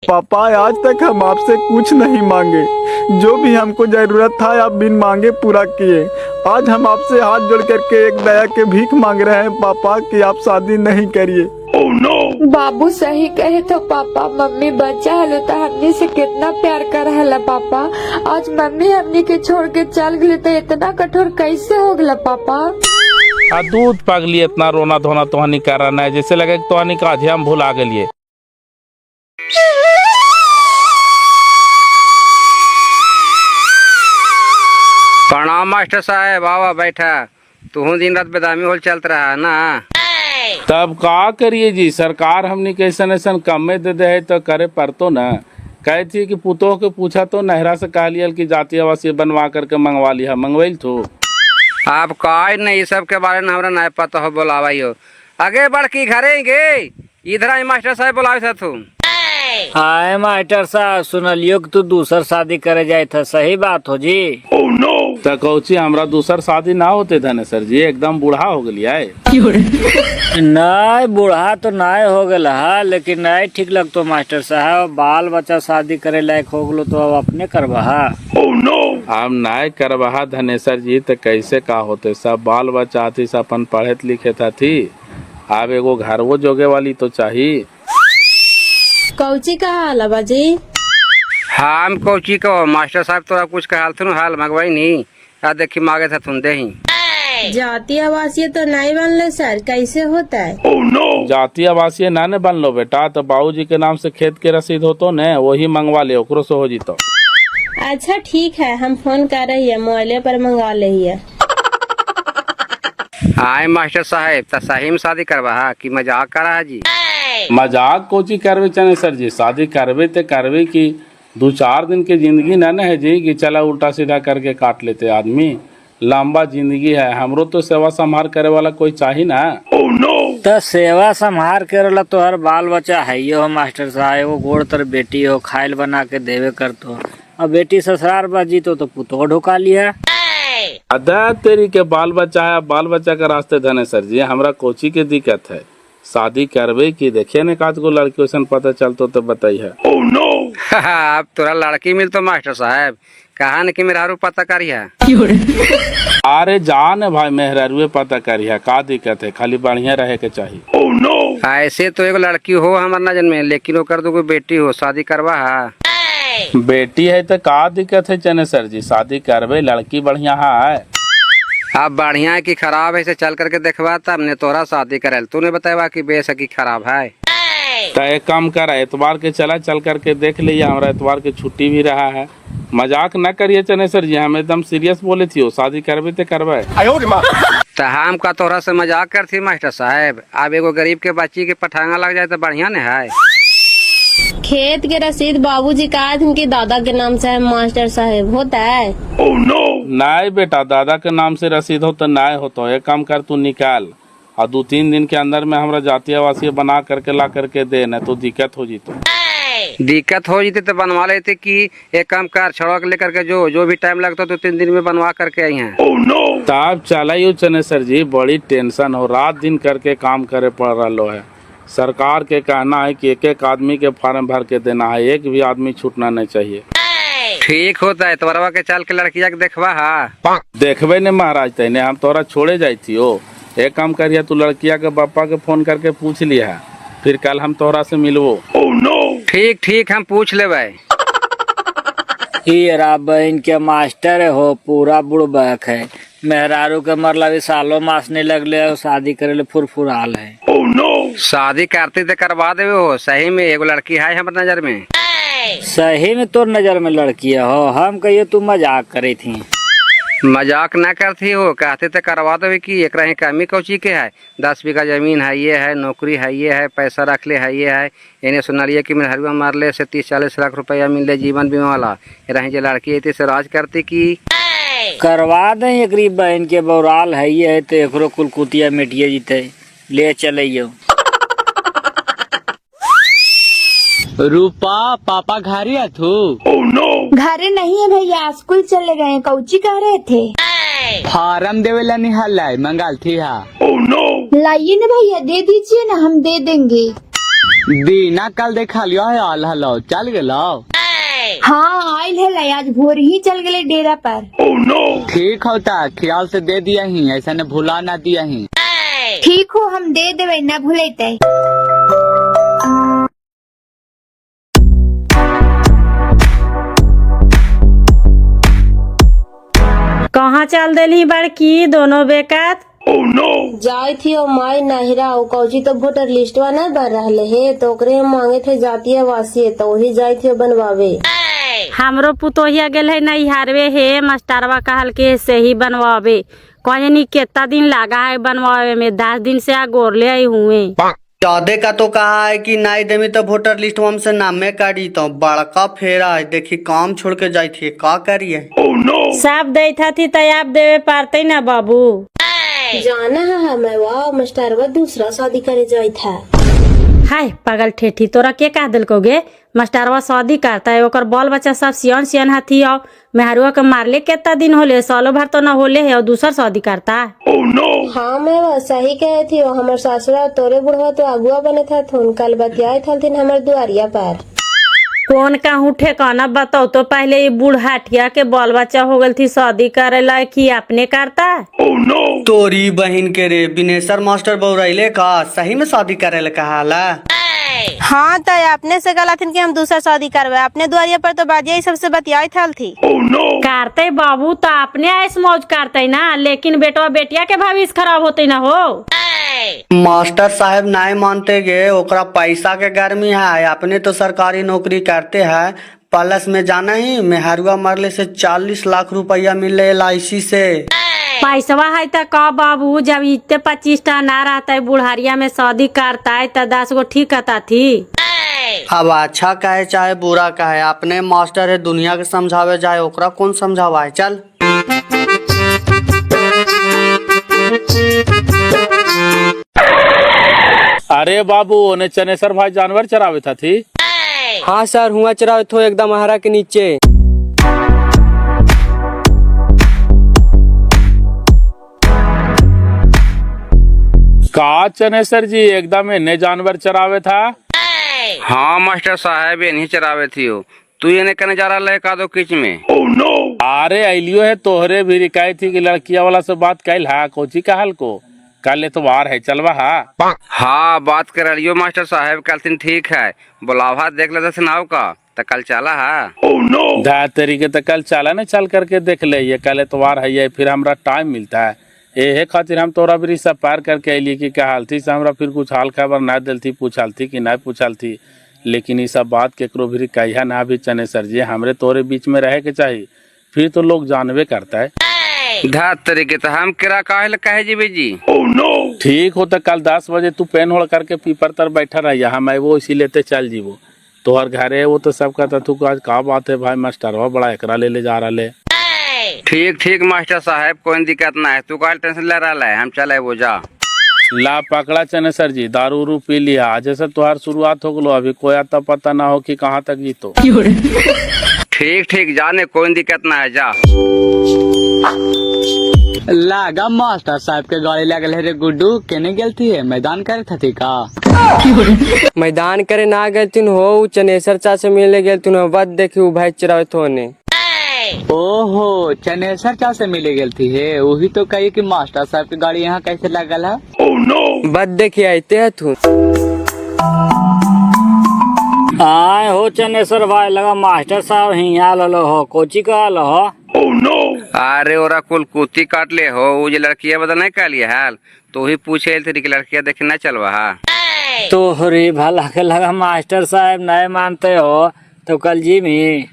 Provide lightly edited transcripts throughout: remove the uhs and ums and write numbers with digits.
पापा आज तक हम आपसे कुछ नहीं मांगे, जो भी हमको जरूरत था आप बिन मांगे पूरा किए। आज हम आपसे हाथ जोड़ करके एक दया के भीख मांग रहे हैं पापा कि आप शादी नहीं करिए। Oh, no! बाबू सही कहे तो पापा, मम्मी बच्चा हलो तो हमने से कितना प्यार कर हला पापा। आज मम्मी हमने के छोड़ के चल गई तो इतना कठोर कैसे हो गला पापा। आ दूध पगली इतना रोना धोना तोहनी कर रहा है, जैसे लगे कि तोहनी का आधे हम भुला गलिए। प्रणाम मास्टर साहब, आवा बैठा। तू दिन रात बेदामी होल चलत रहा है ना। तब का करिए जी, सरकार हमनी के ऐसा कमे दे दे है तो करे पड़तो न। कहे थी कि पुतोह के पूछा तो नहरा से कह लिया कि जाति आवासीय बनवा करके मंगवा लिया, मंगवाइल तो आप कहा नहीं, ये सब के बारे में हमरा नहीं पता हो, बोलावाई हो। आगे बढ़ के घरे गे, इधर आई मास्टर साहब बुलावे था तू। हाय मास्टर साहब, सुनलियो कि तू दूसर शादी करे जाए था, सही बात हो जी? oh, no! तो कौची हमरा दूसर शादी ना होते धने सर जी, एकदम बूढ़ा हो गलिया है। नहीं बूढ़ा तो नहीं हो गल है, लेकिन नहीं ठीक लगतो मास्टर साहब। बाल बच्चा शादी करे लायक हो गलो तो अब अपने करवा। oh, no! हम नहीं करवा धनेसर जी, तो कैसे का होते, सब बाल बच्चा थी, सब अपन पढ़े लिखे था थी। अब एगो घर वो जोगे वाली तो चाहिए। कौची का हाल बाजी? हम कौची को मास्टर साहब तोरा कुछ कहल थुन, हाल मंगवाई नहीं। आ देखी मांगे था तुम दे ही। जाति आवासीय तो नहीं बनले सर, कैसे होता है? oh, no! जाति आवासीय ना ने बन लो बेटा, तो बाबूजी के नाम से खेत के रसीद हो तो न, वही मंगवा ले, ओकरो से हो जीतो। अच्छा ठीक है, हम फोन कर रही है, मोबाइल पर मंगवा रही है। आए मास्टर साहब, तो सही में शादी करवा कि मजाक करा है जी? मजाक कोची करवे चने सर जी, शादी करवे ते करवे की 2-4 दिन की जिंदगी न है जी कि चला उल्टा सीधा करके काट लेते आदमी। लंबा जिंदगी है, हमरो तो सेवा संभाल करे वाला कोई चाहिए ना। oh, no! तो सेवा संभार करे तो हर बाल बच्चा है ये हो मास्टर साहब। एगो गोड़ तर बेटी हो, खाइल बना के देवे कर तो, अब बेटी ससुराल बाजी तो पुतो ढुका लिया। अदा तेरी के बाल बच्चा है, बाल बच्चा का रास्ते धने सर जी, हमरा कोची के दिक्कत है। शादी करवे की देखे न काद को लड़की वैसन पता चलतो तो बताई है। oh, no! अब तोरा लड़की मिल तो मास्टर साहब कहा न कि मेहरारू पता करिया। अरे जान भाई, मेहरारू पता करिया, का दिक्कत है, खाली बढ़िया रहे के चाहिए। oh, no! ऐसे तो एक लड़की हो हमार नजर में, लेकिन वो कर दो कोई बेटी हो, शादी करवा है। बेटी है तो का दिक्कत है चने सर जी, शादी करवे, लड़की बढ़िया है। अब बढ़िया है कि खराब है, इसे चल करके देखवा, तब ने तोरा शादी करल। तूने बताया कि बेसकी खराब है। तो एक काम कर, एतवार के चला, चल करके देख लिया, हमारा एतवार के छुट्टी भी रहा है। मजाक न करिए चने सर जी, हम एकदम सीरियस बोले थी, शादी करवे तो करवे। तो हम का तोरा से मजाक करती मास्टर साहब। अब एगो गरीब के बच्ची के पठांगा लग जाए तो बढ़िया न है। खेत के रसीद बाबूजी का उनके दादा के नाम से है मास्टर साहब, होता है? oh, no! नहीं बेटा, दादा के नाम से रसीद हो तो नहीं हो तो एक काम कर, तू निकाल और 2-3 दिन के अंदर में हमरा जाति आवासीय बना करके ला करके दे, न तो दिक्कत हो जीतो। दिक्कत हो जीती तो बनवा लेते कि एक काम कर, छड़क लेकर के जो भी टाइम लगता तो 3 दिन में बनवा करके आई हैं। oh, no! तब चला चने सर जी, बड़ी टेंशन हो, रात दिन करके काम करे पड़ रहा है। सरकार के कहना है कि एक आदमी के फॉर्म भर के देना है, एक भी आदमी छूटना नहीं चाहिए। ठीक होता है, तोरवा के चल के लड़किया के देखवा है। देखबे ने महाराज, तेने हम तोरा छोड़े जाई थी। ओ एक काम करिए, तू लड़किया के पापा के फोन करके पूछ लिया, फिर कल हम तोरा से मिलवो। oh, no! ठीक हम पूछ लेबै। हीरा बहन के मास्टर हो, पूरा बुड़बक है। मेहरारू के मतलब सालों मास नहीं लगले, शादी करे ले फुरफुराल है। oh, no! शादी करती तो करवा देवे हो, सही में एगो लड़की है हमारे नजर में। सही में तोर नजर में लड़की हो, हम कहिए तू मजाक करे थी। मजाक ना करती हो, कहते तो करवा दो कि एक रही कमी कौची के है। 10 बीघा जमीन है, ये है, नौकरी है, ये है, पैसा रख ले है, ये है। इन्हें सुनलिए कि मेरे हरुआ मार ले से 30-40 लाख रुपया मिल ले जीवन बीमा वाला। रही जो लड़की है से राज करती की करवा दे। एक गरीब बहन के बौराल है, ये है तो एकरो कुलकुतिया मिटिया जीते, ले चलियो। रूपा पापा घर ही थू? oh, no! घरे नहीं है भैया, स्कूल चले गए। कौची कह रहे थे? फार्म देवेला निहाल मंगाल थी। oh, no! लाइए ना भैया, दे दीजिए ना, हम दे देंगे। दीना कल देखा लियो है आल हलो चल गेलो। हाँ आयल है, आज भोर ही चल गए डेरा पर। ठीक होता, ख्याल से दे दिया ही, ऐसा ने भुला ना दिया ही। ठीक हो, हम दे देवे न भूलेते। कहाँ चल देली बड़की दोनों बेकात? जाई थी और माई नहिरा और कौची तो वोटर लिस्टवा न बन रहे है तो ओकरे हम मांगे थे जातीय आवासीय तो वही जाई थी बनवावे। हमरो पुतोहिया गेल है नैहरवे है, मास्टरवा कहल के से ही बनवावे। कहनी कितना दिन लगा है बनवावे में, 10 दिन से गोरले आई हुए। 14 का तो कहा है कि नहीं देमी तो वोटर लिस्ट में से नामे काटी तो बड़का फेरा है। देखी काम छोड़ के जाई थी, का करिए। सब दे थी तैयार देवे पारते ना बाबू। जाना है हमें वाह मास्टरवा दूसरा शादी करे जाई था। हाय पागल ठेठी, तोरा के कह दिल कोगे? मास्टरवा शादी करता है, ओकर बाल बच्चा सब सियन सियन हाथी आओ। मेहरुआ के मारले कितना दिन होले, सालों भर तो न होले है और दूसरा शादी करता। हाँ मैं वह सही कहे थी, वो हमारे सासुरा तोरे बुढ़वा तो अगुआ बने था थोन कल बतियाए थी हमारे दुआरिया पर। कौन कहूँ ठेकाना बताओ तो पहले ये बूढ़ाटिया के बाल बच्चा हो गल थी शादी करे ला कि अपने करता। तोरी बहन के रे बिनेसर मास्टर बौराइले का सही में शादी करे ला कहाला। हाँ तो अपने से गला थी कि हम दूसरा शादी करवे, अपने द्वारिया पर तो बाजिया सबसे बतियाई थल थी। करते बाबू तो अपने ऐस मौज करते ना, लेकिन बेटवा बेटिया के भविष्य खराब होते ना हो। मास्टर साहब नहीं मानते गे, ओकरा पैसा के गर्मी है। अपने तो सरकारी नौकरी करते हैं, प्लस में जाना ही मेहरुआ मरले से 40 लाख रुपया मिले LIC से। पैसवा है तो का बाबू, जब इतने 25 टा ना रहता है बुढ़ारिया में शादी करता है तो 10 गो ठीक कहता थी। अब अच्छा कहे चाहे बुरा कहे, अपने मास्टर है, दुनिया के समझावे जाए ओकरा कौन समझावा है। चल अरे बाबू ओने चनेसर भाई जानवर चरावे था थी। हाँ सर, हुआ चरावे थो एकदम हरा के नीचे। का चनेसर जी एकदम इन्हें जानवर चरावे था? हाँ मास्टर साहब ये नहीं चरावे थी हो। तू ये नहीं करने जा रहा है का दो किच में। अरे अलियो है तोहरे भी रिकाई थी कि लड़किया वाला से बात कैल हा कोची कहल को कल एतवार है चलवा हा। हाँ बात कर लियो मास्टर साहब, कल दिन ठीक है बुलावा देख लेते सुनाओ का तो कल चला है। दा तरीके तो कल चला न, चल करके देख ले, ये कल एतवार है ये फिर हमरा टाइम मिलता है। ये खातिर हम तोरा भी सब पार करके अलिए कि क्या हाल थी से हमरा फिर कुछ हाल खबर ना दिल थी, पूछल थी कि नहीं पूछल थी। लेकिन ये सब बात केकरो भी कहिया ना भी चनेसर जी, हमरे तोरे बीच में रहे के चाहिए, फिर तो लोग जानवे करता है। धात तरीके तो हम किरा काहे कहे जी जी। ठीक हो तो कल 10 बजे तू पेन होड़ करके पीपर तर बैठा रहा, हम वो इसी लेते चल जीवो तोहर घरे। वो तो सब कहता तू आज का बात है भाई मास्टर बड़ा एकरा ले जा रहा ले। ठीक ठीक मास्टर साहब कोई दिक्कत ना है, तू का टेंशन ले रहा है, हम चले वो जा। ला पकड़ा चनेसर जी, दारू उरू पी लिया, आज से तुहार शुरुआत हो गलो, अभी कोई आता पता ना हो कि कहाँ तक जीतो। ठीक ठीक जाने कोई दिक्कत ना है, जा। लागा मास्टर साहब के गाड़ी लगल है रे गुड्डू, केने गेल थी मैदान करे थी का? मैदान करे ना गए तीन हो, चनेसर चा से मिलने गए तीन बद देखी भाई चरावे थोने। ओहो चनेसर चा से मिले गेल थी है, वही तो कही कि मास्टर साहब की गाड़ी यहाँ कैसे लगल है। बद देखी आते है तू। आए हो चनेसर भाई, लगा मास्टर साहब हिया लो हो, कोची का लो हो। अरे ओरा कुल कुत्ती काट ले हो, वो जो लड़किया बदल नहीं कर लिया हाल तो ही पूछे थे कि लड़किया देखे ना चलवा। तो हरी भला के लगा मास्टर साहब नहीं मानते हो तो कल जी में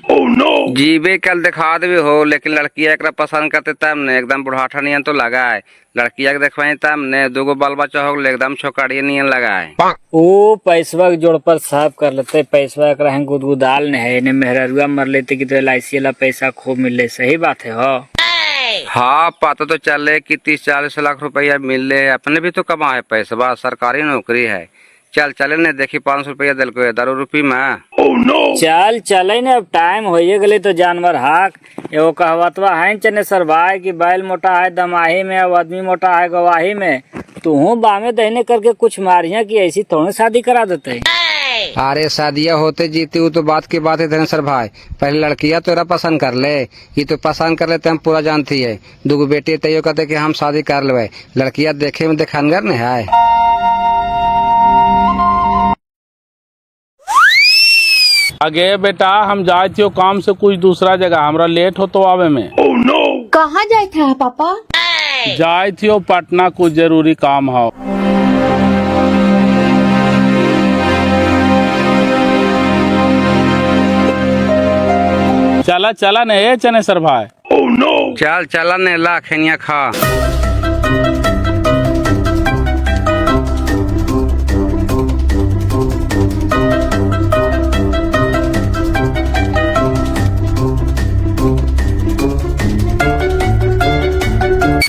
जीबे कल दिखा देवे हो, लेकिन लड़किया एक पसंद करते तब ने एकदम बुढ़ाठा नियन तो लगाए, लड़किया के देखवाई तब ने दूगो बाल बच्चा हो एकदम छोकड़िया नियन लगाए। वो पैसवा के जोड़ पर साफ कर लेते, पैसवा के रहें गुदगुदाल ने है ने मेहरुआ मर लेते कि तो LIC वाला पैसा खूब मिले, सही बात है हो। हाँ पता तो चले कि 30-40 लाख रुपया मिले, अपने भी तो कमा है पैसा, सरकारी नौकरी है। चल चले ने देखी 500 रुपया दिल को दारू रूपी में। चल चले न, अब टाइम हो गले तो जानवर हाक। एगो कहवतवा है चनेसर भाई कि बैल मोटा है दमाही में और आदमी मोटा है गवाही में। तू बामे दहने करके कुछ मारिया की ऐसी थोड़ी शादी करा देते। अरे शादियाँ होते जीती वो तो बात की बात है धनेश्वर भाई। पहले लड़कियाँ तोरा पसंद कर ले, ये तो पसंद कर लेते हम पूरा जानती है। दूगो बेटी तैयो कहते कि हम शादी कर लेवे। लड़कियाँ देखे में देखनगर नहीं है। आगे बेटा हम जाए थे काम से कुछ दूसरा जगह, हमरा लेट हो तो आवे में। कहाँ जाए था पापा? जाए थी पटना, कुछ जरूरी काम हो। चला चला नहीं चनेसर भाई। चल चला ने ला खनिया खा।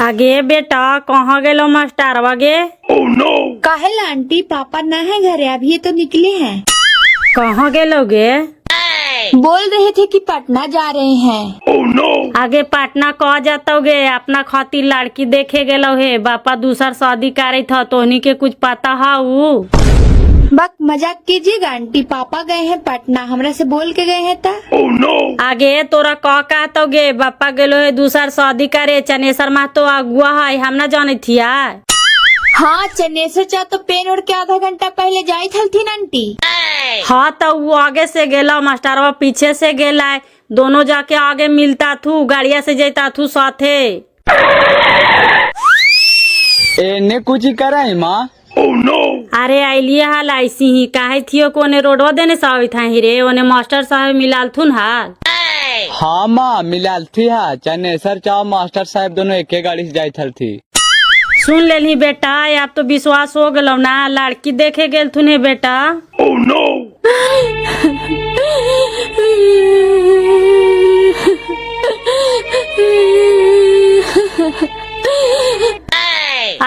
आगे बेटा कहाँ गेलो मास्टर वगे? काहे आंटी पापा न है घरे, अभी तो निकले हैं। कहाँ गेलोगे? बोल रहे थे कि पटना जा रहे हैं। आगे पटना कह जातोगे? अपना खातिर लड़की देखे गेलो है, बापा दूसर शादी करे था, तोहनी के कुछ पता हाउ? बक मजाक कीजिएगा आंटी, पापा गए हैं पटना, हमरा से बोल के गए हैं ता। आगे तोरा कह कहतोगे बापा गेलो है दूसर शादी करे, चनेसर माह तो अगुआ है, हम न जाने थिया। हाँ चनेसर चा तो पेन उड़ के आधा घंटा पहले जाई थी आंटी। हाँ तो वो आगे से गेला, मास्टरवा पीछे से गेला, दोनों जाके आगे मिलता थू, गाड़िया से जाता थू साथे। एने कुछ ही करा है माँ। अरे आइलिए हाल ऐसी ही काहे थियो कोने रोडवा देने सावी था ही रे, ओने मास्टर साहब मिलाल थुन हाल। हाँ माँ मिलाल थी। हाँ चनेसर चाव मास्टर साहब दोनों एक गाड़ी से जाई थी। सुन लेली बेटा, अब तो विश्वास हो गलो ना, लड़की देखे गेल थुने बेटा।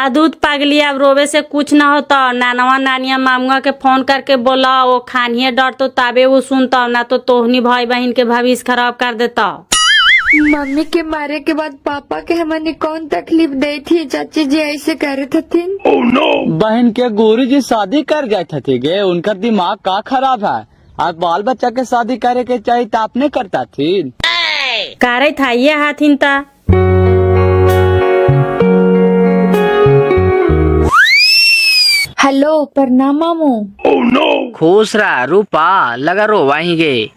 दूध पगली, अब रोवे से कुछ न होता। नानवा नानिया मामुआ के फोन करके बोला, वो खानिए डर तो ताबे वो सुनता, ना तो तोहनी भाई बहन के भविष्य खराब कर देता। मम्मी के मारे के बाद पापा के हमने कौन तकलीफ दी थी? चाची जी ऐसे कह रहे थे। बहन के गुरु जी शादी कर जाए थे गे, उनका दिमाग का खराब है। आज बाल बच्चा के शादी करे के चाहिए तो आपने करता थी। करे था ये हाथिन ता। हेलो प्रणाम मामू। खुश रहा रूपा, लगा रो वहीं गे।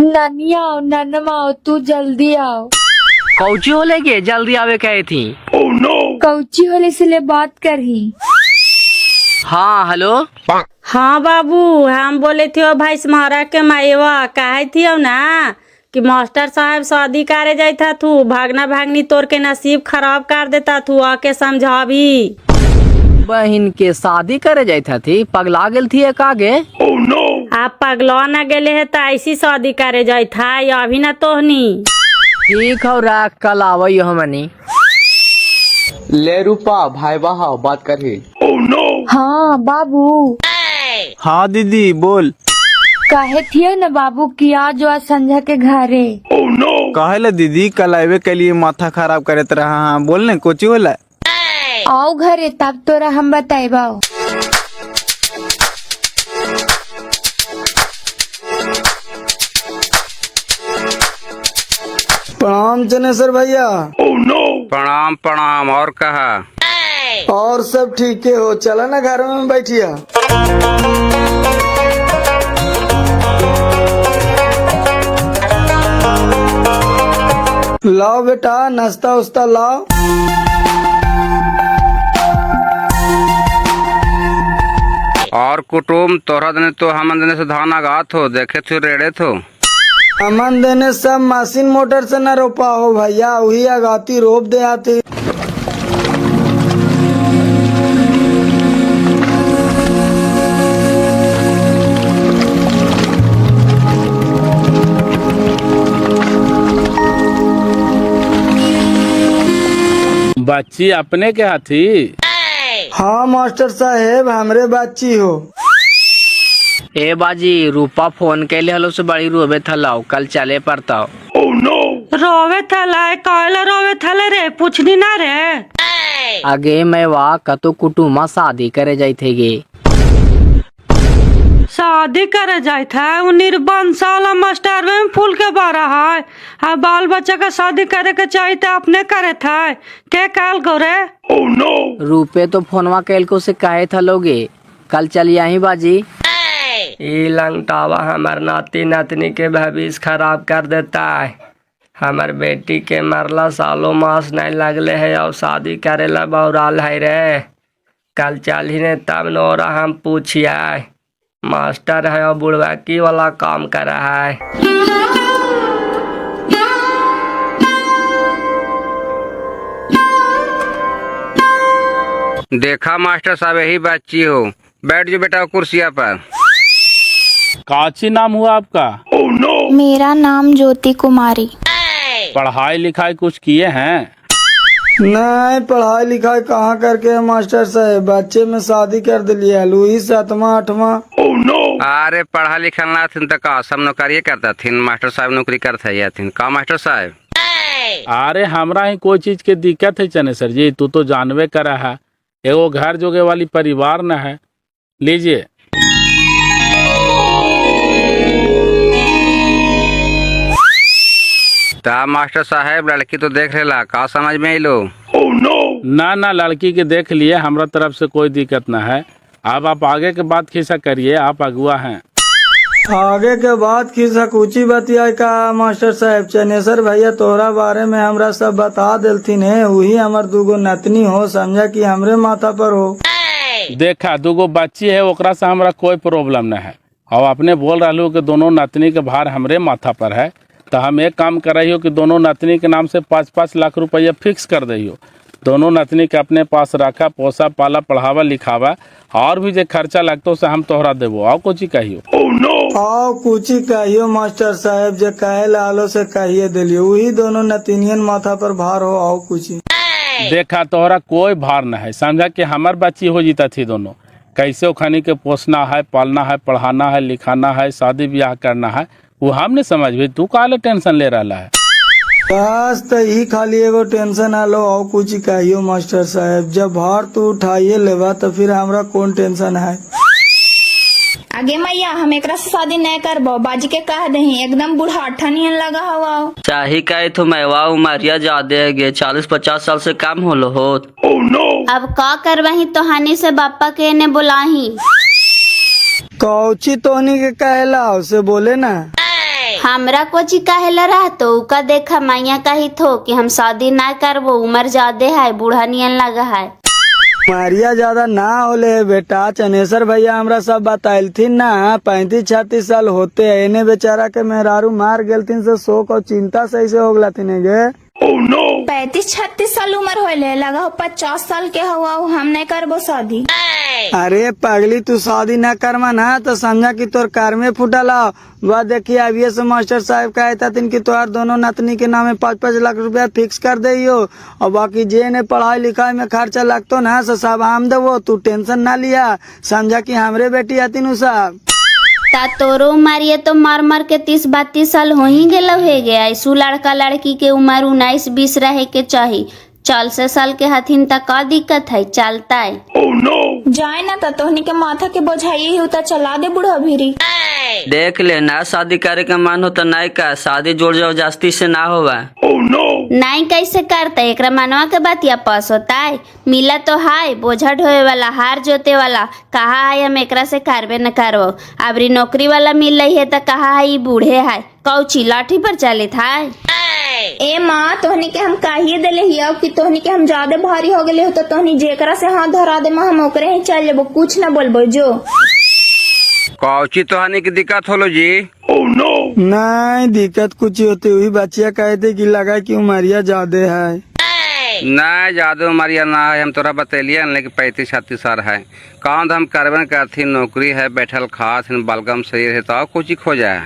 नानी आओ, नानमा आओ, तू जल्दी आओ। कौची हो लेगे जल्दी आवे कहे थी। कौची होले से ले बात करही। हाँ हेलो। हाँ बाबू, हम बोले थे भाई तुम्हारा के मायवा कहे थी ना कि मास्टर साहब शादी करे जाता थू, भागना भागनी तोर के नसीब खराब कर देता थू, आके समझा भी। बहन के शादी करे जाता थी, पगला गेल थी एक आगे। आप पगला न गेले है तो ऐसी शादी करे जाए था, या अभी न तोहनी। ठीक हो रहा, कल आवो हमनी। ले रूपा भाई बहाओ बात करी। हाँ बाबू। हाँ दीदी बोल। कहे थिए न बाबू कि आज जो संध्या के घरे। कहे दीदी कल आवे के लिए माथा खराब करत रहा। हाँ बोल ने कोची होला। आओ घरे तब तोरा हम बताइबाओ। प्रणाम चनेसर भैया। प्रणाम प्रणाम। और कहा? और सब ठीक हो, चला ना घर में बैठिया। लाओ बेटा नाश्ता उस्ता लाओ। और कुटुम तोहरा देने तो हम देने से धान आगात हो, देखे थे रेड़े थो। अमन देने सब मशीन मोटर से न रोपा हो भैया, वही आगाती रोप दे आती। बच्ची अपने के हाथी? हाँ मास्टर साहेब हमरे बच्ची हो। ए बाजी रूपा फोन कैले हलो से बड़ी रोवे थलाओ, कल चले पड़ता। रोवे थला कहले रोवे थले रे, पूछनी ना रे। आगे मैं वाह कतो कुटुमा शादी करे जाई थे गे। शादी करे जात है उ निर्बंध साला मास्टर में फूल के बारा है आ बाल बच्चा का शादी करे के चाहिए तो अपने करे था के काल करे। रुपए तो फोनवा कैल को से काहे था लोगे, कल चलिए ही बाजी। ई लंगटावा हमार नाती नातनी के भविष्य खराब कर देता है। हमार बेटी के मरला सालों मास नहीं लगले है और शादी करेला बौराल है रे। कल चल ही ने तब नोरा हम पूछिए, मास्टर है और बुढ़वाकी वाला काम कर रहा है। देखा मास्टर साहब यही बच्ची हो, बैठ जो बेटा कुर्सिया पर। काची नाम हुआ आपका? मेरा नाम ज्योति कुमारी। पढ़ाई लिखाई कुछ किए हैं? नहीं पढ़ाई लिखाई कहाँ करके मास्टर साहब, बच्चे में शादी कर दिलिए लुई 7वां 8वां। अरे पढ़ा लिखा ना थी तो का सब नौकरी करता थी, मास्टर साहब नौकरी करते थी का मास्टर साहब? अरे हमरा ही कोई चीज के दिक्कत है चनेसर जी, तू तो जानवे करा है एगो घर जोगे वाली परिवार न है। लीजिए। मास्टर साहब लड़की तो देख लेला, का समझ में आई लो? ना ना लड़की के देख लिए, हमरा तरफ से कोई दिक्कत ना है। अब आप आगे के बात खिस्सा करिए, आप अगुआ हैं। आगे के बाद खिस्सा कुची बतिया का मास्टर साहब, चनेसर भैया तोहरा बारे में हमरा सब बता देलथिन है, वही हमार दूगो नतनी हो, समझा कि हमरे माथा पर हो। देखा दूगो बच्ची है ओकरा से हमरा कोई प्रॉब्लम न है, और आपने बोल रहा कि दोनों नतनी के भार हमरे माथा पर है, तो हम एक काम कर रही हो कि दोनों नतनी के नाम से 5-5 लाख रुपया फिक्स कर दइयो। दोनों नतनी के अपने पास रखा, पोसा पाला, पढ़ावा लिखावा, और भी जो खर्चा लगता से हम तोहरा देवो। आओ कुछ कहियो। आओ कुछ कहियो मास्टर साहब, जो कहे लालो से कहिए दिलियो, वही दोनों नतिनियन माथा पर भार हो। आओ कुछ देखा तोहरा कोई भार न है, समझा कि हमार बच्ची हो जीता थी दोनों, कैसे खानी के पोसना है, पालना है, पढ़ाना है, लिखाना है, शादी ब्याह करना है, वो हम नहीं समझ भी, तू काले टेंशन ले रहा है। बस तो यही खाली एगो टेंशन आलो। आओ कुछ कहियो मास्टर साहब, जब भार तू उठाइए लेवा तो फिर हमरा कौन टेंशन है। आगे मैया हम एक से शादी नहीं करबो, बाजी के कह दे एकदम बुढ़ाठा नियन लगा हवा। चाहे कहे तो मैवा उमरिया ज्यादा है, 40-50 साल से कम होलो हो। अब का करवाही तो हानि से बापा के ने बुलाही। कौची तोहनी के कहेला उसे बोले ना। हमरा कोची कहेला रहा तो उका देखा मैया कही थो कि हम शादी ना करबो, उम्र ज्यादा है, बूढ़ा नियन लगा है। मारिया ज्यादा ना होले बेटा, चनेसर भैया हमरा सब बताइलथिन ना, 35-36 साल होते है, इन्हें बेचारा के मेहरारू मार गेलथिन से शोक और चिंता सही से हो गलाथिन गे। 35-36 साल उम्र होले, लगा हो 50 साल के हुआ, हम नहीं करबो शादी। अरे पगली तू शादी न करवा ना तो समझा कि तोर कार में फुटला। वह देखिए अभी से मास्टर साहब कहता थिन कि तोहार दोनों नतनी के नामे 5-5 लाख रुपया फिक्स कर दियो, और बाकी जे ने पढ़ाई लिखाई में खर्चा लगतो ना सब हम देवो, तू टेंशन ना लिया, समझा कि हमरे बेटी हतिन सब। ता तोरो उमरिया तो मार मार के 30-32 साल हो ही गेलो है गया। ऐसू लड़का लड़की के उम्र 19-20 रहे के चाहिए, 40 साल के हथिन तक का दिक्कत है, चलता है। जाए ना तो तोहनी के माथा के बोझाई हो तो चला दे बुढ़ा भीरी। देख ले ना शादी करे का मन हो तो नहीं का, शादी जोड़ जाओ जास्ती से ना होगा। नहीं कैसे करता, एक मनवा के बातिया पास होता है। मिला तो हाय बोझा ढोए वाला, हार जोते वाला, कहा है हम एकरा से करबे न करबो। अबरी नौकरी वाला मिल रही है तो कहा है ये बूढ़े है, कौची लाठी पर चले था। ए माँ तोहनी के हम काहिए देले हिया कि तोहनी के हम ज्यादा भारी हो गए हो तो तोहनी जेकरा से हाथ धरा दे हम ओकरे ही चल जेबो, कुछ न बोलबो जो। कौची तोहनी की दिक्कत होलो जी? नहीं दिक्कत कुछ होती हुई, बच्चिया कहते कि लगा कि उमरिया ज्यादा है। नहीं ज्यादा उमरिया ना है, हम तोरा बतेलिए लेकिन 35-36 साल है। काम हम करबे करथी, नौकरी है, बैठल खात बलगम शरीर है, तो कुछ खो जाए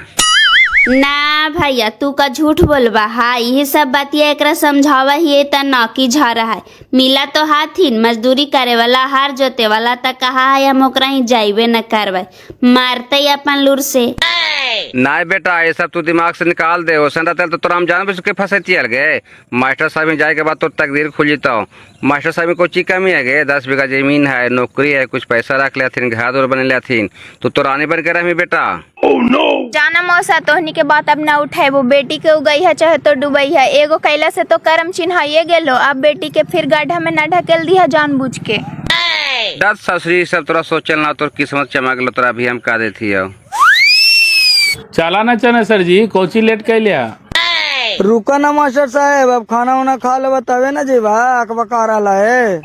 ना भैया तू का झूठ बोलबा। हाँ यही सब बातिया एकरा समझावा ही त नौकी झरा है। मिला तो हाथिन मजदूरी करे वाला, हार जोते वाला, त कहा है हम ओकरा ही जाइबे न करबे, मारते अपन लूर से। नहीं बेटा ये सब तू दिमाग से निकाल दे ओसन रहता तो तोरा हम जान बूझ के फंसे चल गए। मास्टर साहब में जाए के बाद तो तकदीर खुल जाता हूँ। मास्टर साहब में कोई चीज कमी है गे, 10 बीघा जमीन है, नौकरी है, कुछ पैसा रख लेथिन, घर दूर बने लेथिन, तो तोरानी बन के रही बेटा। जाना मौसा तोहनी के बात अब ना उठाए। वो बेटी के उगई है चाहे तो डूबई है, एगो कैला से तो कर्म चिन्हाइए गेलो। अब बेटी के फिर गड्ढा में न ढकेल दिया जानबूझ के। दस ससुरी सब तोरा सोचल ना, तो किस्मत चमक लो तोरा भी हम का देती हो। चला ना चने सर जी, कोची लेट कर लिया। रुको ना मास्टर साहब, अब खाना वाना खा ले तबे ना जीवा अकबका रहा है।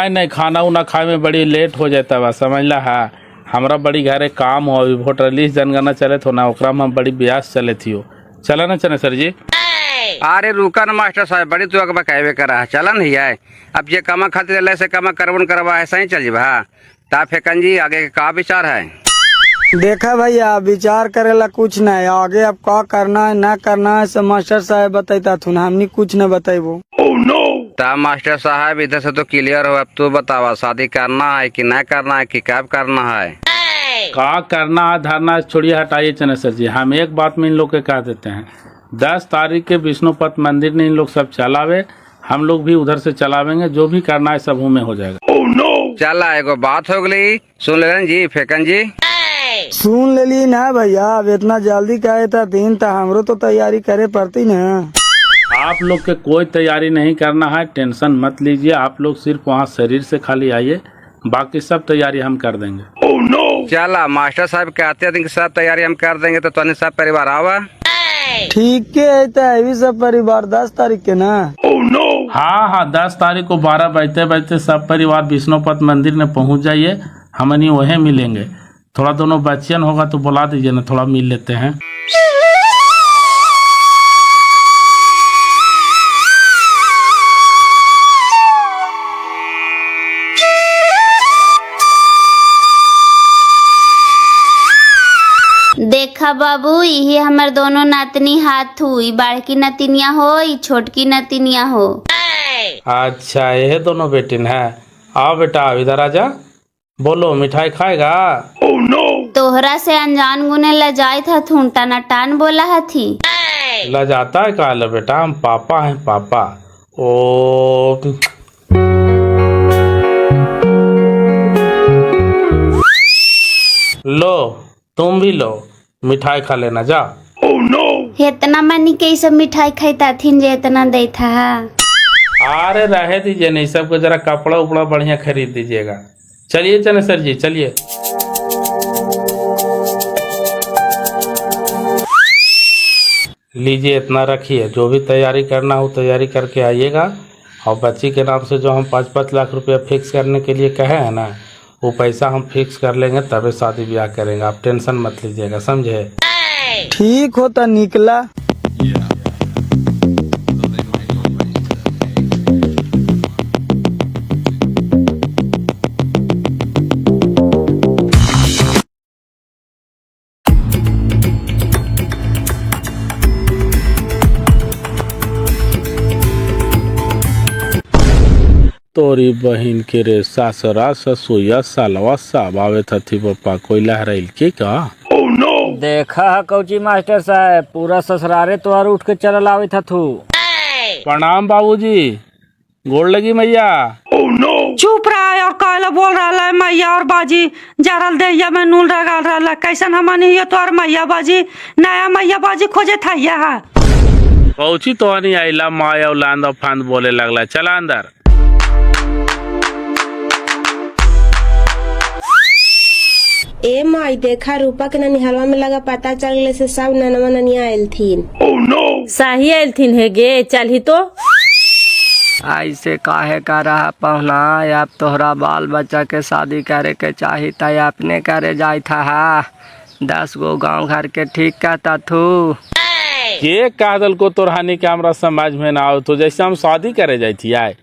नहीं खाना उना खाए में बड़ी लेट हो जाता बा, समझ ला है। हमरा बड़ी घरे काम हो, अभी वोटर लिस्ट जनगणना चले थो ना, ओकरा में बड़ी ब्यास चले थी हो। चला ना चने सर जी। अरे रुका ना मास्टर साहब, बड़ी तू अकबा कहवे करा, चला नहीं है। अब ये कमा खातिर से कमा करवन करवा ऐसा ही चल जीवा। ता फेकन जी आगे का विचार है? देखा भैया विचार करेला कुछ नहीं, आगे अब क्या करना है ना करना है सब मास्टर साहब बताता थुन, हमनी कुछ न बताइबो। ता मास्टर साहब इधर से तो क्लियर हो, अब तू बतावा शादी करना है कि नहीं करना है कि कब करना है? का करना है धरना छोड़िए हटाइए चने सर जी। हम एक बात में इन लोग के कह देते हैं, 10 तारीख के विष्णुपद मंदिर ने इन लोग सब चलावे, हम लोग भी उधर से चलावेंगे, जो भी करना है सब में हो जाएगा। चला एगो बात हो गई, सुन ले जी फेकन जी। सुन ले ली ना भैया, अब इतना जल्दी कहे था दिन तो हमरो तो तैयारी करे पड़ती ना। आप लोग के कोई तैयारी नहीं करना है, टेंशन मत लीजिए। आप लोग सिर्फ वहाँ शरीर से खाली आइए, बाकी सब तैयारी हम कर देंगे। चला मास्टर साहब कहते हैं कि सब तैयारी हम कर देंगे, तो तुमने सब परिवार आवा। ठीक है तो सब परिवार 10 तारीख के ना। हाँ 10 तारीख को 12 बजते बजते सब परिवार विष्णुपद मंदिर में पहुँच जाइए, हमनी वहीं मिलेंगे। थोड़ा दोनों बच्चन होगा तो बुला दीजिए ना, थोड़ा मिल लेते हैं। देखा बाबू, यही हमार दोनों नातनी हाथ हुई, बड़की नतिनिया हो ई छोटकी नतिनिया हो। अच्छा ये दोनों बेटिन है। आओ बेटा इधर आजा, बोलो मिठाई खाएगा? तोहरा से अनजान गुने लजाई था थूंटा न टान बोला हथी। लजाता है कहा बेटा, हम पापा हैं पापा। ओ लो तुम भी लो, मिठाई खा लेना जा। इतना मनी के सब मिठाई खाईता थीन जे इतना दे था। अरे रहे दीजिए, नहीं सबको जरा कपड़ा उपड़ा बढ़िया खरीद दीजिएगा। चलिए चले सर जी चलिए। लीजिए इतना रखिए, जो भी तैयारी करना हो तैयारी करके आइएगा। और बच्ची के नाम से जो हम 5-5 लाख रुपया फिक्स करने के लिए कहे हैं ना, वो पैसा हम फिक्स कर लेंगे, तभी शादी ब्याह करेंगे। आप टेंशन मत लीजिएगा, समझे? ठीक होता निकला। तोरी बहन के रे सासरा ससुया सालवा सब आवे थी पप्पा, कोई लहराइल के का? देखा है कौची मास्टर साहब, पूरा ससुरारे तोहर उठ के चल आवे था थू। प्रणाम बाबूजी, गोड़ लगी मैया। चुप रहा और कहला बोल रहा है मैया और बाजी, जरल दैया में नूल रगल रहा। कैसन हमनी ये तोहर मैया बाजी, नया मैया बाजी खोजे था है। कौची तो नहीं आइला, माया उलांद और फांद बोले लगला। चला अंदर। ए माई देखा रूपा के ननिहलवा में लगा पता चलने से सब ननवा ननिया आयल थीन। सही आयल थीन है गे, चल ही तो। ऐसे काहे का रहा पहुना, अब तोहरा बाल बच्चा के शादी करे के चाही था, अपने करे जाई था। 10 गो गांव घर के ठीक कहता थू। के कादल को तोरहानी के हमरा समाज में ना आओ, तो जैसे हम शादी करे जाई थी आए।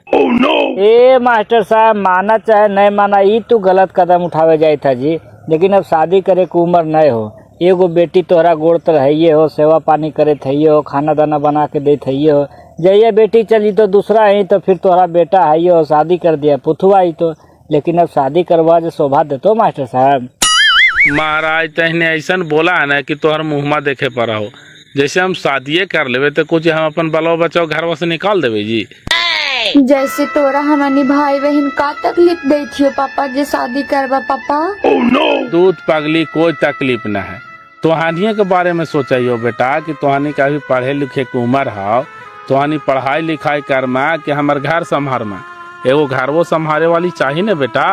ए मास्टर साहब, माना चाहे नहीं माना, ई तू गलत कदम उठावे जाई था जी। लेकिन अब शादी करे के उम्र नहीं हो। एगो बेटी तोहरा गोड़ तर है हो, सेवा पानी करे थे हो, खाना दाना बना के दे थे हो। जइया बेटी चली तो दूसरा ही, तो फिर तोहरा बेटा है हो, शादी कर दिया पुथुआ ही तो। लेकिन अब शादी करवा जो शोभा देतो मास्टर साहब। महाराज तहने ऐसा बोला है ना कि तोहर मुँहमा देखे पड़ा हो, जैसे हम शादिये कर लेवे तो कुछ हम अपन बलो बचाओ घर से निकाल देवे जी। जैसे तोरा हमारी भाई बहन का तकलीफ दे थी पापा जे शादी करवा पापा। दूध पगली कोई तकलीफ न है, तोहानिये के बारे में सोचियो बेटा कि तोहानी का भी पढ़े लिखे के उम्र है, तोहानी पढ़ाई लिखाई कर में कि हमार घर संभार में, एगो घर वो संभाले वाली चाहिए न बेटा।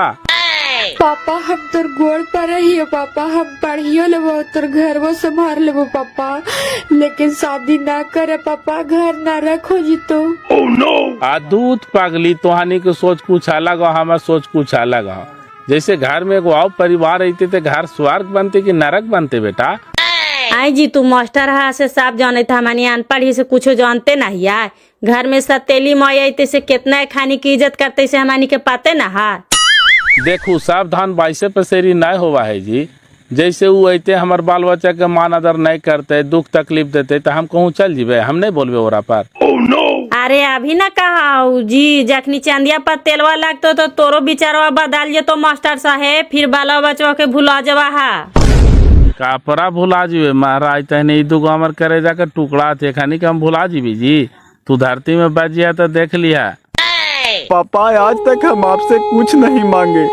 पापा हम तोर गोड़ पर रहियो पापा, हम पढ़ियो लेबो तोर घर वो संभाल लेबो पापा, लेकिन शादी ना करे पापा, घर ना रखो जी तो। आ दूध पगली तोहानी के सोच कुछ अलग हो, हमार सोच कुछ अलग हो। जैसे घर में एगो और परिवार रहते थे घर स्वर्ग बनते कि नरक बनते बेटा। आई जी तू मास्टर है से साफ जाने था, हमारी अनपढ़ से कुछ जानते नहीं है। घर में सतेली माई से कितना खाने की इज्जत करते से हमारी के पाते ना है। देखू सावधान बाइसे पसेरी नहीं हुआ है जी, जैसे वो अते हमार बाल बच्चा के मान आदर नहीं करते, दुख तकलीफ देते तो हम कहूँ चल जीवे, हम नहीं बोलबे ओरा पर। अरे अभी ना कहा जी, जखनी चांदिया पर तेलवा लगतो तो तोरो बिचारवा बदल जे तो मास्टर साहेब, फिर बाला बचवा के भुला जवा है। कापरा भुला जीवे महाराज तहने दुगो हमार करे जाकर टुकड़ा थे खानी के हम भुला जीवी जी, तू धरती में बच जिया तो देख लिया। पापा आज तक हम आपसे कुछ नहीं मांगे,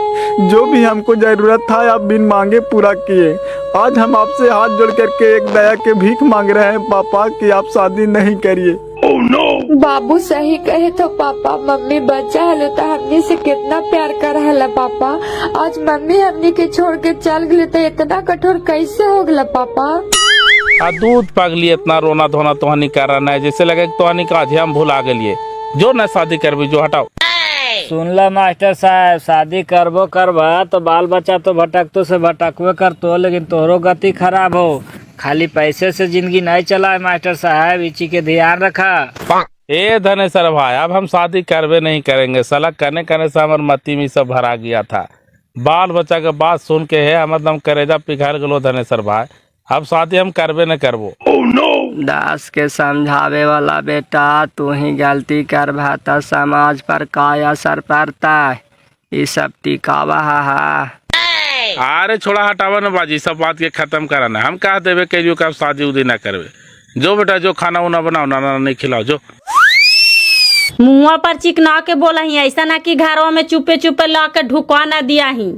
जो भी हमको जरूरत था आप बिन मांगे पूरा किए। आज हम आपसे हाथ जोड़ करके एक दया के भीख मांग रहे हैं पापा कि आप शादी नहीं करिए। बाबू सही कहे तो पापा, मम्मी बच्चा हलो तो हमने से कितना प्यार कर हला पापा, आज मम्मी हमने के छोड़ के चल गए तो इतना कठोर कैसे हो गला पापा। आ दूध पगली इतना रोना धोना तोहनी कर रहा है, जैसे लगे तोहनी का आज हम भुला गलिए। जो न शादी करबी जो हटाओ। सुनला मास्टर साहब, शादी करबो करबा तो बाल बच्चा तो भटकतो से भटकवे करतो, लेकिन तोहरो गति खराब हो। खाली पैसे से जिंदगी नहीं चला है मास्टर साहब, इसी के ध्यान रखा। ए धनेश्वर भाई अब हम शादी करवे नहीं करेंगे, साला करने से हमार मती में सब भरा गया था। बाल बच्चा के बात सुन के है हमार दम करेजा पिघल गलो धनेश्वर भाई, अब शादी हम करवे न करबो। दास के समझावे वाला बेटा, तू ही गलती कर भाता समाज पर काय असर पड़ता है, ये सब टिकावा है। अरे छोड़ा हटावा न बाजी, सब बात के खत्म कराना। हम कहा देवे के जो कब शादी उदी ना करवे, जो बेटा जो खाना उना बनाओ ना नहीं खिलाओ जो। मुँह पर चिकना के बोला ही, ऐसा ना कि घरों में चुपे चुपे ला के ढुकवा ना दिया ही।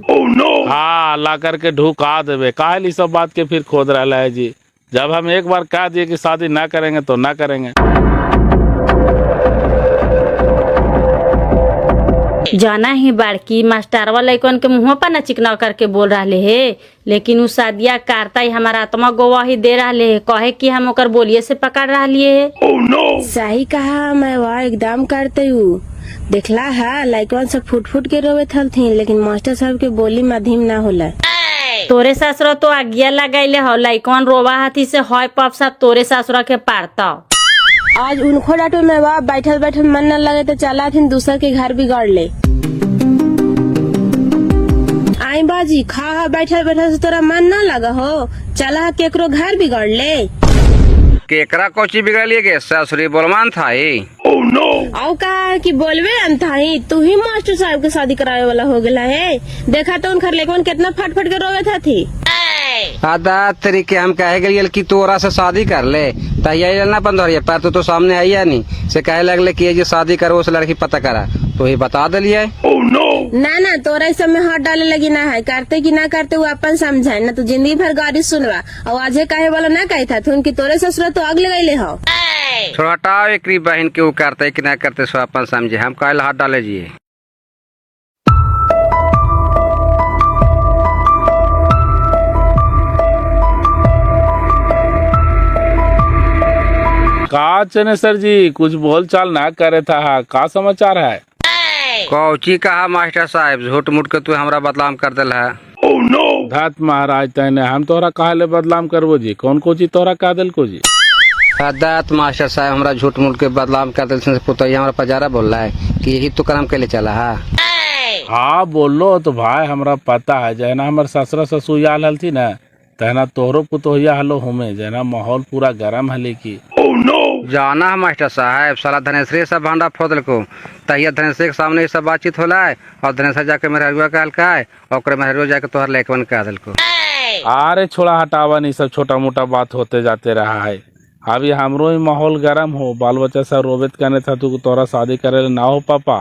हाँ ला करके ढुका देवे, काहे सब बात के फिर खोद रहा है जी। जब हम एक बार कह दिए कि शादी ना करेंगे तो ना करेंगे। जाना ही बाड़की मास्टरवा लइकन के मुँह पर न चिकना करके बोल रहे है, लेकिन उ शादिया करता ही हमारा आत्मा गवाही दे रहे है, कहे कि हम ओकर बोलिए से पकड़ रही है। सही कहा, मैं वह एकदम करते हूँ। देखला है लइकन सब फुट फुट के रोवे थी, लेकिन मास्टर साहब के बोली मध्यम ना होला। तोरे ससुर तो आज्ञा लगाइले हो, लइकन रोवा हाथी से हॉय पप सब तोरे ससुर के पारता। आज उनको डांटो में बा, बैठल बैठल मन न लगे तो चला थी दूसर के घर बिगाड़ ले। आई बाजी खा बैठल बैठल से तोरा मन न लगा हो, चला केकरो घर बिगाड़ ले। केकरा कोची बिगड़िए गे, ससुरी बोलमान था ही। आओ कहा कि बोलवे अंताही, तू ही मास्टर साहब के शादी करावे वाला हो गया है। देखा तो उनकर लेकिन कितना फट फट के रोवे था थी। आदा तरीके हम कहे गए कि तोरा से शादी कर ले, तैयारी ना बंद हो रही है, पर तो सामने आई है नहीं से कहे लगले कि ये शादी करो उस लड़की पता करा, तो ही बता दिलिए। ना ना तोरा इस समय हाथ डाले लगी ना है, करते कि ना करते वो अपन समझाए ना, तो जिंदगी भर गाड़ी सुनवा। और आज कहे वाला ना कहे था उनकी तोरे ससुर तो आग लगाइले हो। छोटा एक बहन के वो करते कि ना करते सो अपन समझे, हम कहे हाथ डाले जिए। का चनेसर जी कुछ बोल चाल ना करे था, का समाचार है? कौची कहा मास्टर साहब, झूठ मूठ के तू हमरा बदनाम कर दिल है। धत महाराज तहने हम तोहरा काहे ले बदनाम करबो जी, कौन को जी तोहरा का दिल को जी? दात मास्टर साहब हमरा झूठ मूठ के बदनाम कर दिल से पुतैया हमरा पजारा बोल रहा है कि यही तो कर्म के लिए चला है। हाँ बोलो तो भाई हमरा पता है, जैना हमार ससुरा ससुर आल हल थी ना, तहना तोहरो पुतोहिया हलो हुमे, जना माहौल पूरा गरम हले की। जाना है मास्टर साहब, साला धनेश्वरी सब भांडा फोदल को, तहिया धनेश्वरी के सामने ये सब बातचीत होला है, और धनेश्वर जाके मेहरुआ कहल का है, और मेहरुआ जाके तोहर लेकवन कह दिल को। अरे छोड़ा हटावा नहीं, सब छोटा मोटा बात होते जाते रहा है। अभी हमरो ही माहौल गर्म हो, बाल बच्चा सब रोबित करने था तू तोरा शादी करे ना हो पापा,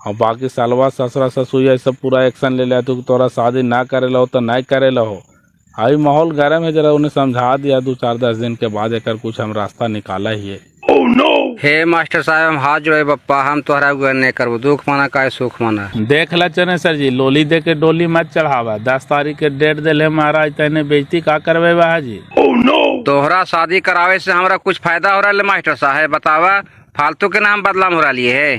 और बाकी सालवा ससुरा ससुर सब पूरा एक्शन ले लिया तू तोरा शादी ना करे लो तो नहीं करे लो। अभी माहौल गर्म है, जरा उन्हें समझा दिया 2-4-10 दिन के बाद एक कुछ हम रास्ता निकाला ही है। हे मास्टर साहब हम हाथ जोड़े बप्पा, हम तोहरा नहीं करबो, दुख माना का सुख माना। देख ला चने सर जी, लोली दे के डोली मत चढ़ावा, 10 तारीख के डेट दे महाराज, तेने बेइज्जती का करवे बाजी। तोहरा शादी करावे से हमरा कुछ फायदा हो रहा है मास्टर साहब, बतावा फालतू के नाम बदलाम हो रहा है।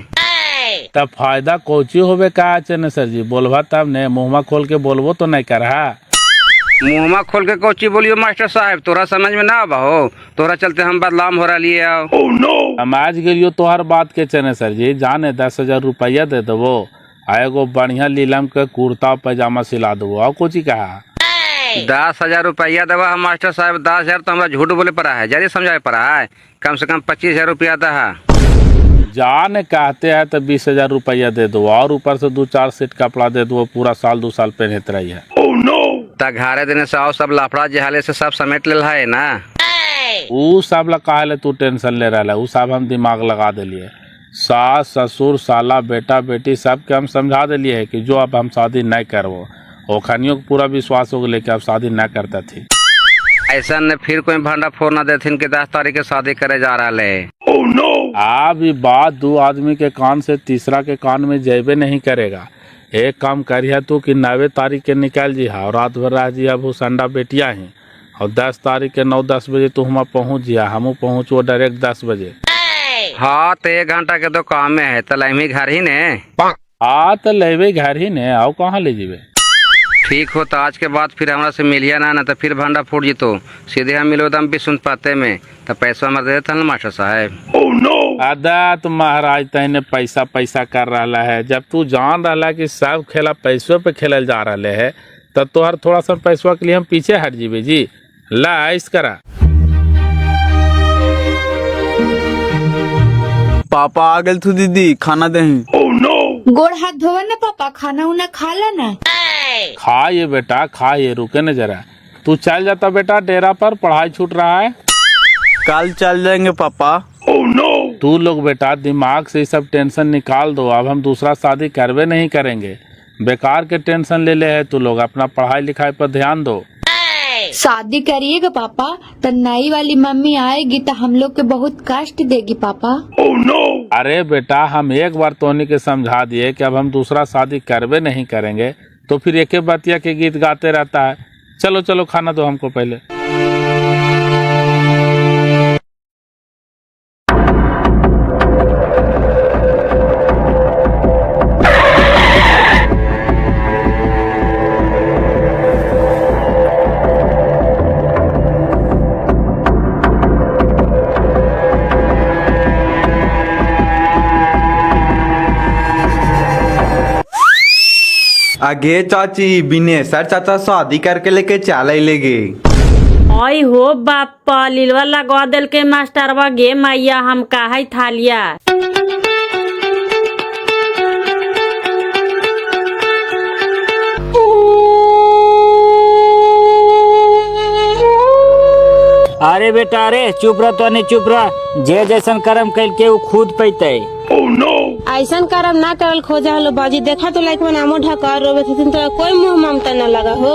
तब फायदा कोची होवे का चने सर जी, बोलवा तब ने, मुँहमा खोल के बोलबो तो नहीं कर। मुँहमा खोल के कोची बोलियो मास्टर साहब, तोरा समझ में ना आवा हो, तोरा चलते हम बदलाम हो रहा है। हम आज गेलियो तोहर बात के चने सर जी, जाने 10,000 रुपया दे देवो, एगो बढ़िया लीलम के कुर्ता पैजामा सिला देवो, और कुछ कहा 10,000 रुपया देवा हम मास्टर साहब, 10,000 तो हमरा झूठ बोले पड़ा है, जरिए समझाए पड़ा है, कम से कम 25,000 रुपया दहा। जाने कहते हैं तो 20,000 रुपया दे दो, और ऊपर से 2-4 सेट कपड़ा दे दो, पूरा साल 2 साल पहनते रही है। घारे देने से आओ सब लाफड़ा जहाले से सब समेट ले है ना, ऊ सब ला काहे तू टेंशन ले रहा है, ऊ सब हम दिमाग लगा दिलिए, सास ससुर साला बेटा बेटी सबके हम समझा दिलिए है कि जो अब हम शादी नहीं करवो, ओखनियों को पूरा विश्वास हो गया कि अब शादी न करता थी। ऐसा न फिर कोई भांडा फोड़ ना देथिन के 10 तारीख के शादी करे जा रहा है। अब ये बात 2 आदमी के कान से तीसरा के कान में जेबे नहीं करेगा। एक काम करिए तू कि 9 तारीख के निकाल जी और रात भर रह जी, अब वो संडा बेटिया ही, और 10 तारीख के 9-10 बजे तू हम पहुँच जिया, हम पहुँचो डायरेक्ट 10 बजे। हाँ तो 1 घंटा के तो काम में है, तो लहमी घर ही ने। हाँ तो लेवे घर ही ने, आओ कहाँ ले जीवे। ठीक हो तो आज के बाद फिर हमरा से मिलिया ना तो फिर भांडा फूट जी, तो सीधे हम मिलो दम भी सुन पाते में, तो पैसा हमारे देते हैं मास्टर साहब। अदा तो महाराज तहने पैसा पैसा कर रहा है, जब तू जान रहा कि सब खेला पैसों पे खेलल जा रहा है, तब तो हर थोड़ा सा पैसवा के लिए हम पीछे हट जीवे जी। ला ऐस करा पापा आ गए तू दीदी, खाना दही। गोड़ हाथ धोवा ना पापा, खाना उना खा ला ना। खा ये बेटा खा ये, रुके न जरा, तू चल जाता बेटा डेरा पर, पढ़ाई छूट रहा है। कल चल जाएंगे पापा। तू लोग बेटा दिमाग से सब टेंशन निकाल दो, अब हम दूसरा शादी करवे नहीं करेंगे, बेकार के टेंशन ले ले है तू लोग, अपना पढ़ाई लिखाई पर ध्यान दो। शादी करिएगा पापा तो नई वाली मम्मी आएगी तो हम लोग के बहुत कष्ट देगी पापा। अरे बेटा हम एक बार तोहनी के समझा दिए कि अब हम दूसरा शादी करवे नहीं करेंगे, तो फिर एक बतिया के गीत गाते रहता है। चलो चलो खाना दो हमको पहले। आगे चाची बिने सर चाचा शादी करके लेके चल लेगे। आई हो बापा, लीलवा लगवा दिल के मास्टरवा गे मैया, हम काहे थालिया। अरे बेटा अरे चुप रह, तो नहीं चुप रह, जे जैसन कर्म कैल के वो खुद पैते। ऐसा कर्म ना करल खोजा हलो बाजी, देखा तो लाइक में नामो ढका रोबे थथिन, तो कोई मुंह ममता न लगा हो।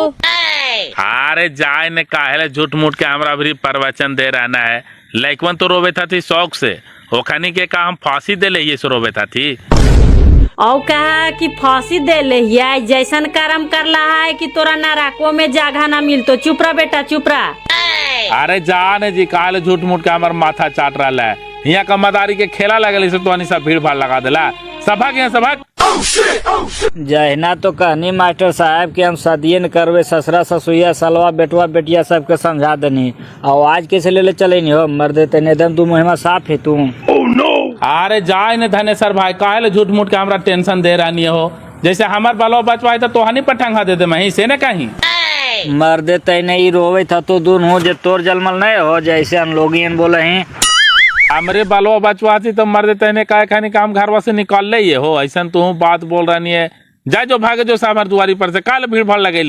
अरे जाए ने काहे झूठ मूठ के हमरा भी प्रवचन दे रहना है, लइकवन तो रोबे था थी शौक से, ओखनी के का हम फांसी दे ले ये से रोबे था थी। और कहा कि फांसी दे ले, जैसन कर्म कर रहा है कि तोरा नरकों में जगह ना मिल, तो चुप रह बेटा चुप रह। अरे जाने जी काले झूठ मूठ के हमार माथा चाट रहा है, यहाँ का मदारी के खेला लगल से तो सब भीड़ भाड़ लगा दिला। सबक यहाँ सबक जहना तो कहनी मास्टर साहब कि हम शादी न करवे, ससुरा ससुरिया सालवा बेटवा बेटिया सबके समझा देनी, और आज कैसे ले चले नहीं हो मर देते नहीं दम, तू मुहिमा साफ है तू। अरे जाए न धनेसर भाई काहे झूठ मूठ के हमरा टेंशन दे रहा हो, जैसे हमार बालो बचवाए तो तोहनी पठंगा दे दे मही से न कहीं मर देते नहीं रोवे था तो दूर हो, जे तोर जलमल नहीं हो जैसे हम लोग बोले हैं। हमरे बालो बचवाती तो मर देते ने काय खानी काम घरवा से निकाल ले ये हो, ऐसा तू बात बोल रही है। जा जो भागे जो सामर दुआरी पर से काल भीड़ भाड़ लगे।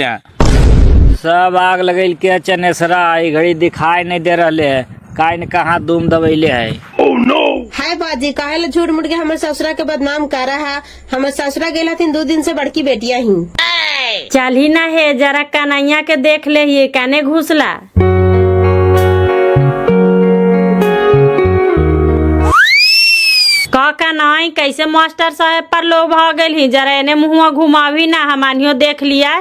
सब आग लगेल के चनेसरा ई घड़ी दिखाई नहीं दे रहले है, काहे न कहाँ धूम दबैले है। हाय बाजी काहे ला झूठ मूठ के हमर ससुरा के बदनाम कर रहा है। हमर ससुरा गेल हथिन 2 दिन से बड़की बेटिया ही। चल ही ना है जरा कन्हैया के देख ले ही काने घुसला। का नहीं कैसे मास्टर साहब पर लोग भाग गए ही, जरा एने मुहुआ घुमावी ना हमानियो देख लिया।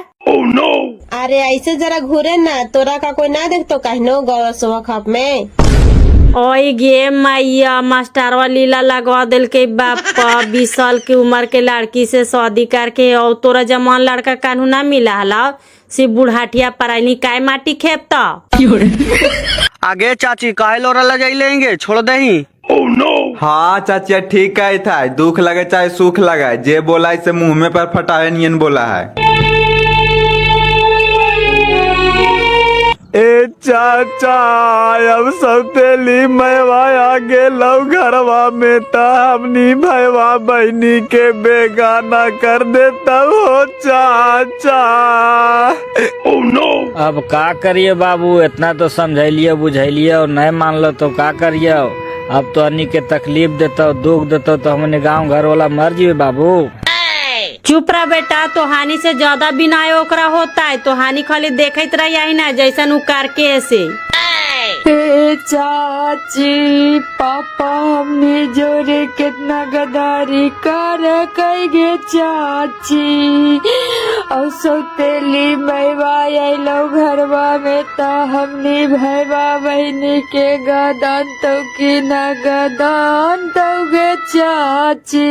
अरे ऐसे जरा घूरे ना, तोरा का कोई ना देख तो कहनो गौ खप में। ओए गे मैया मास्टरवा लीला लगवा दिल के बापा 20 साल की उम्र के लड़की से शादी करके और तोरा जमान लड़का कानू ना मिला हला से बुढ़ाटिया परानी काय माटी खेपता। आगे चाची काहे लोरा ले जाई लेंगे छोड़ दही। हाँ चाचिया ठीक है था, दुख लगे चाहे सुख लगे, जे बोला इसे मुंह में पर फटावे नियन बोला है। ए चाचा अब सब तेली मैवा आगे लव घरवा में ता हमनी भैया बहनी के बेगाना कर दे तब हो चाचा। अब का करिए बाबू, इतना तो समझलिए बुझलिए और नहीं मान लो तो का करिए। अब तो अन्नी के तकलीफ देता दुख देता तो हमने गांव घर वाला मर जिए बाबू। चुप रह बेटा, तो हानि से ज्यादा बिना ओकरा होता है, तो हानि खाली देखत रही है ना जैसन उ करके ऐसे। चाची पापा हमने जोरे कितना गदारी कर गे चाची और सौतेली मैवा आइलो घरवा में ता हमने भैया बहनी के गदान तो की न गदान तो गे चाची।